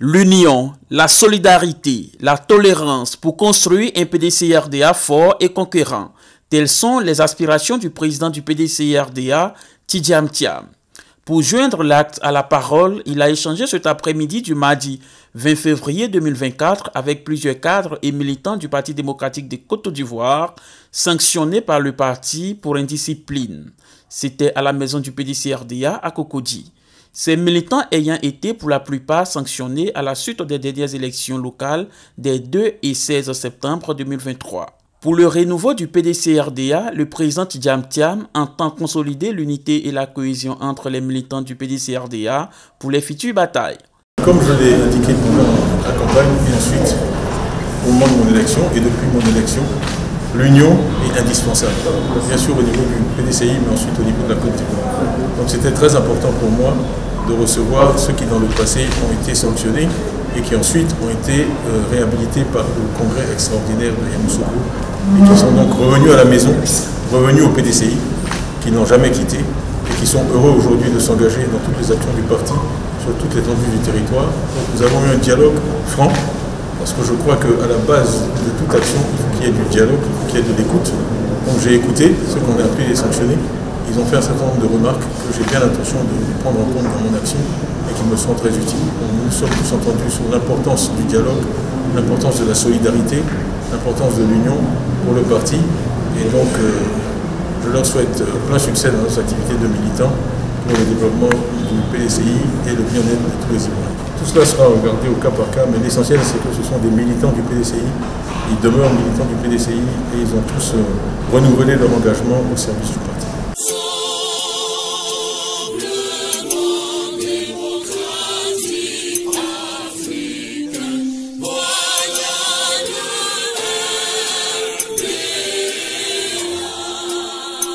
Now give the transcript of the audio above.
L'union, la solidarité, la tolérance pour construire un PDCRDA fort et conquérant. Telles sont les aspirations du président du PDCRDA, Tidjam Thiam. Pour joindre l'acte à la parole, il a échangé cet après-midi du mardi 20 février 2024 avec plusieurs cadres et militants du Parti démocratique de Côte d'Ivoire, sanctionnés par le parti pour indiscipline. C'était à la maison du PDCRDA à Cocody. Ces militants ayant été pour la plupart sanctionnés à la suite des dernières élections locales des 2 et 16 septembre 2023. Pour le renouveau du PDCRDA, le président Tidjam Thiam entend consolider l'unité et la cohésion entre les militants du PDCRDA pour les futures batailles. Comme je l'ai indiqué pendant la campagne et ensuite au moment de mon élection et depuis mon élection, l'union est indispensable. Bien sûr au niveau du PDCI, mais ensuite au niveau de la Côte d'Ivoire. Donc c'était très important pour moi de recevoir ceux qui dans le passé ont été sanctionnés et qui ensuite ont été réhabilités par le congrès extraordinaire de Yamoussoukro et qui sont donc revenus à la maison, revenus au PDCI, qui n'ont jamais quitté et qui sont heureux aujourd'hui de s'engager dans toutes les actions du parti, sur toute l'étendue du territoire. Donc nous avons eu un dialogue franc, parce que je crois qu'à la base de toute action, il faut qu'il y ait du dialogue, il faut qu'il y ait de l'écoute. Donc j'ai écouté ceux qu'on a appelés les sanctionnés. Ils ont fait un certain nombre de remarques que j'ai bien l'intention de prendre en compte dans mon action et qui me sont très utiles. Donc nous nous sommes tous entendus sur l'importance du dialogue, l'importance de la solidarité, l'importance de l'union pour le parti. Et donc je leur souhaite plein succès dans leurs activités de militants pour le développement du PDCI et le bien-être de tous les Ivoiriens. Tout cela sera regardé au cas par cas, mais l'essentiel c'est que ce sont des militants du PDCI. Ils demeurent militants du PDCI et ils ont tous renouvelé leur engagement au service du parti.